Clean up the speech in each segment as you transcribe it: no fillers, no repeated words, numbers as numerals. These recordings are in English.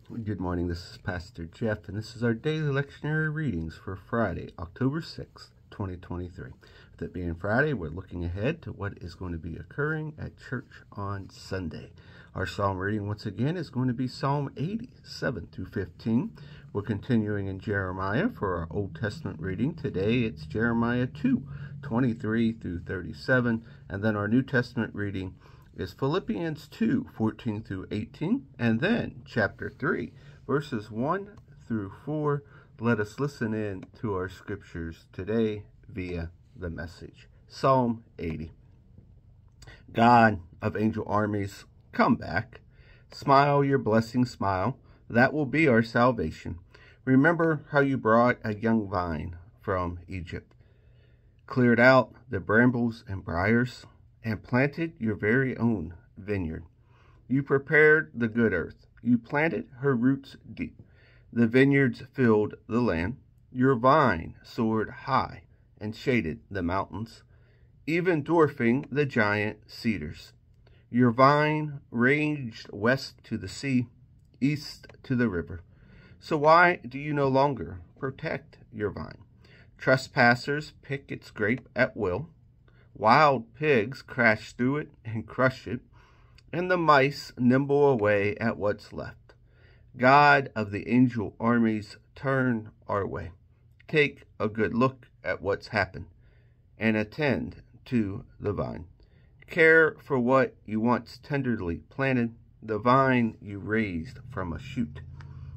Good morning, this is Pastor Jeff, and this is our daily lectionary readings for Friday, October 6th, 2023. With it being Friday, we're looking ahead to what is going to be occurring at church on Sunday. Our psalm reading, once again, is going to be Psalm 80, 7 through 15. We're continuing in Jeremiah for our Old Testament reading. Today, it's Jeremiah 2, 23 through 37, and then our New Testament reading is Philippians 2, 14 through 18, and then chapter 3, verses 1 through 4. Let us listen in to our scriptures today via the message. Psalm 80. God of angel armies, come back. Smile your blessing, smile. That will be our salvation. Remember how you brought a young vine from Egypt, cleared out the brambles and briars, and planted your very own vineyard. You prepared the good earth. You planted her roots deep. The vineyards filled the land. Your vine soared high and shaded the mountains, even dwarfing the giant cedars. Your vine ranged west to the sea, east to the river. So why do you no longer protect your vine? Trespassers pick its grape at will. Wild pigs crash through it and crush it, and the mice nibble away at what's left. God of the angel armies, turn our way. Take a good look at what's happened, and attend to the vine. Care for what you once tenderly planted, the vine you raised from a shoot,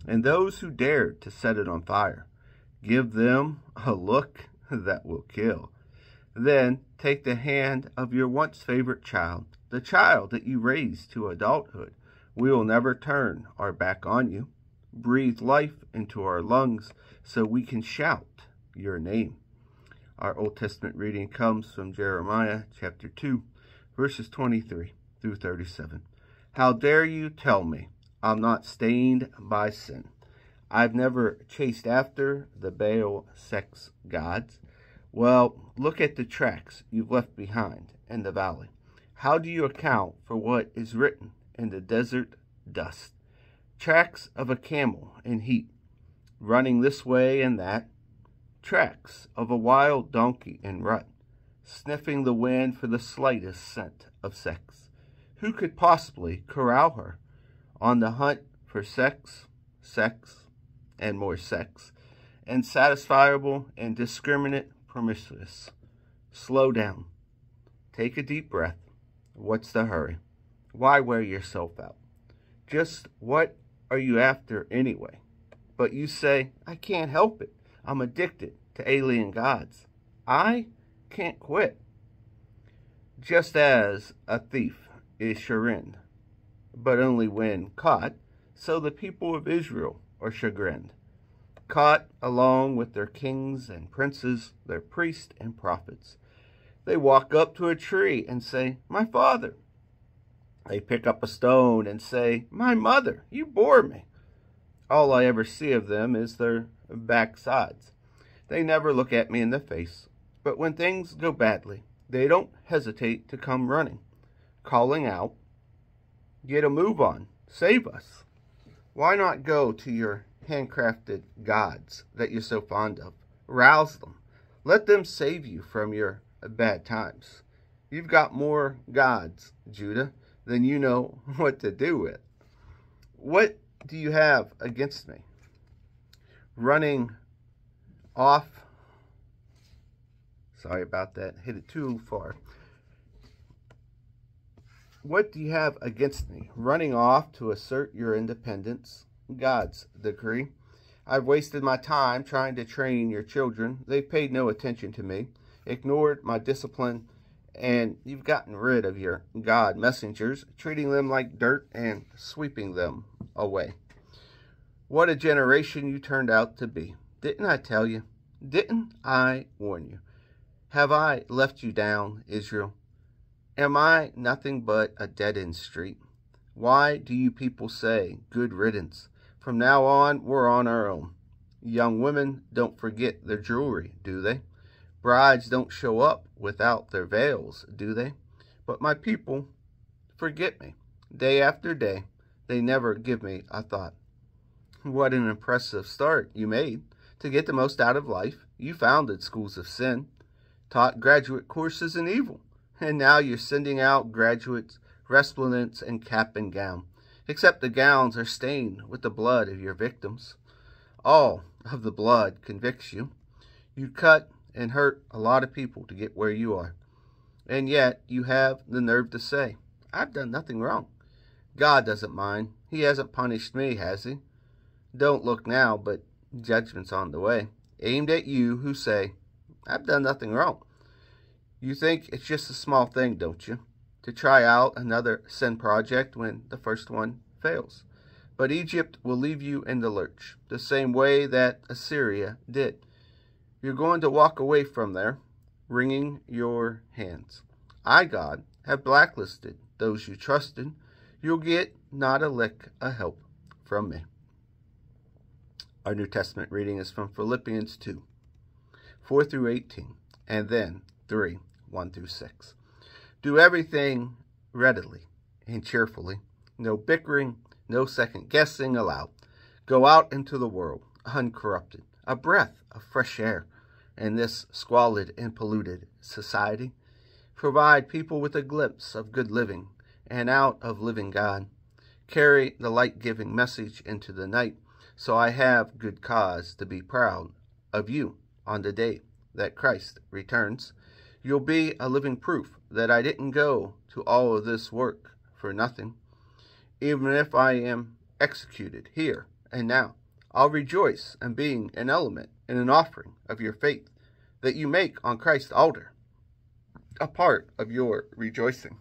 and those who dared to set it on fire. Give them a look that will kill. Then take the hand of your once favorite child, the child that you raised to adulthood. We will never turn our back on you. Breathe life into our lungs so we can shout your name. Our Old Testament reading comes from Jeremiah chapter 2, verses 23 through 37. How dare you tell me I'm not stained by sin? I've never chased after the Baal sex gods. Well, look at the tracks you've left behind in the valley. How do you account for what is written in the desert dust? Tracks of a camel in heat, running this way and that. Tracks of a wild donkey in rut, sniffing the wind for the slightest scent of sex. Who could possibly corral her? On the hunt for sex, and more sex, insatisfiable and indiscriminate, promiscuous. Slow down. Take a deep breath. What's the hurry? Why wear yourself out? Just what are you after anyway? But you say, I can't help it. I'm addicted to alien gods. I can't quit. Just as a thief is chagrined, but only when caught, so the people of Israel are chagrined. Caught along with their kings and princes, their priests and prophets. They walk up to a tree and say, my father. They pick up a stone and say, my mother, you bore me. All I ever see of them is their backsides. They never look at me in the face, but when things go badly, they don't hesitate to come running, calling out, get a move on, save us. Why not go to your handcrafted gods that you're so fond of? Rouse them. Let them save you from your bad times. You've got more gods, Judah, than you know what to do with. What do you have against me? Running off. Sorry about that. Hit it too far. What do you have against me? Running off to assert your independence. God's decree. I've wasted my time trying to train your children. They've paid no attention to me, ignored my discipline, and you've gotten rid of your God messengers, treating them like dirt and sweeping them away. What a generation you turned out to be. Didn't I tell you? Didn't I warn you? Have I left you down, Israel? Am I nothing but a dead-end street? Why do you people say, good riddance? From now on, we're on our own. Young women don't forget their jewelry, do they? Brides don't show up without their veils, do they? But my people forget me. Day after day, they never give me a thought. What an impressive start you made. To get the most out of life, you founded schools of sin, taught graduate courses in evil, and now you're sending out graduates, resplendents, in cap and gown, except the gowns are stained with the blood of your victims. All of the blood convicts you. You cut and hurt a lot of people to get where you are, and yet you have the nerve to say, I've done nothing wrong. God doesn't mind. He hasn't punished me, has he? Don't look now, but judgment's on the way, aimed at you who say, I've done nothing wrong. You think it's just a small thing, don't you? To try out another sin project when the first one fails. But Egypt will leave you in the lurch, the same way that Assyria did. You're going to walk away from there, wringing your hands. I, God, have blacklisted those you trusted. You'll get not a lick of help from me. Our New Testament reading is from Philippians 2, 4 through 18, and then 3, 1 through 6. Do everything readily and cheerfully. No bickering, no second guessing allowed. Go out into the world, uncorrupted, a breath of fresh air in this squalid and polluted society. Provide people with a glimpse of good living and out of living God. Carry the light-giving message into the night, so I have good cause to be proud of you on the day that Christ returns. You'll be a living proof that I didn't go to all of this work for nothing. Even if I am executed here and now, I'll rejoice in being an element in an offering of your faith that you make on Christ's altar, a part of your rejoicing.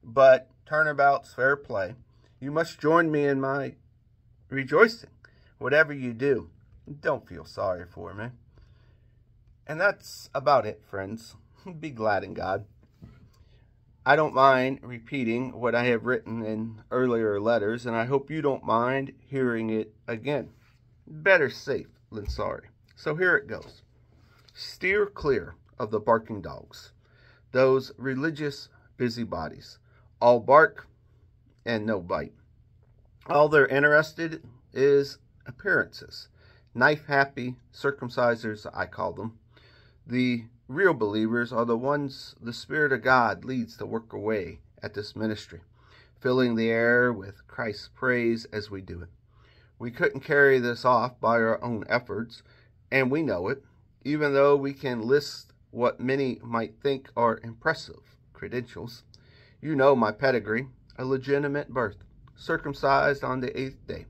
But turnabout's fair play. You must join me in my rejoicing. Whatever you do, don't feel sorry for me. And that's about it, friends. Be glad in God. I don't mind repeating what I have written in earlier letters, and I hope you don't mind hearing it again. Better safe than sorry. So here it goes. Steer clear of the barking dogs, those religious busybodies. All bark and no bite. All they're interested is appearances. Knife-happy circumcisers, I call them. The real believers are the ones the Spirit of God leads to work away at this ministry, filling the air with Christ's praise as we do it. We couldn't carry this off by our own efforts, and we know it, even though we can list what many might think are impressive credentials. You know my pedigree, a legitimate birth, circumcised on the 8th day,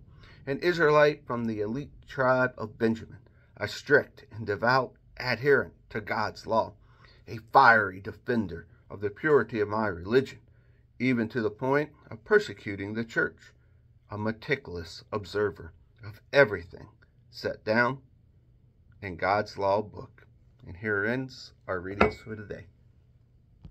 an Israelite from the elite tribe of Benjamin, a strict and devout adherent to God's law, a fiery defender of the purity of my religion, even to the point of persecuting the church, a meticulous observer of everything set down in God's law book. And here ends our readings for today.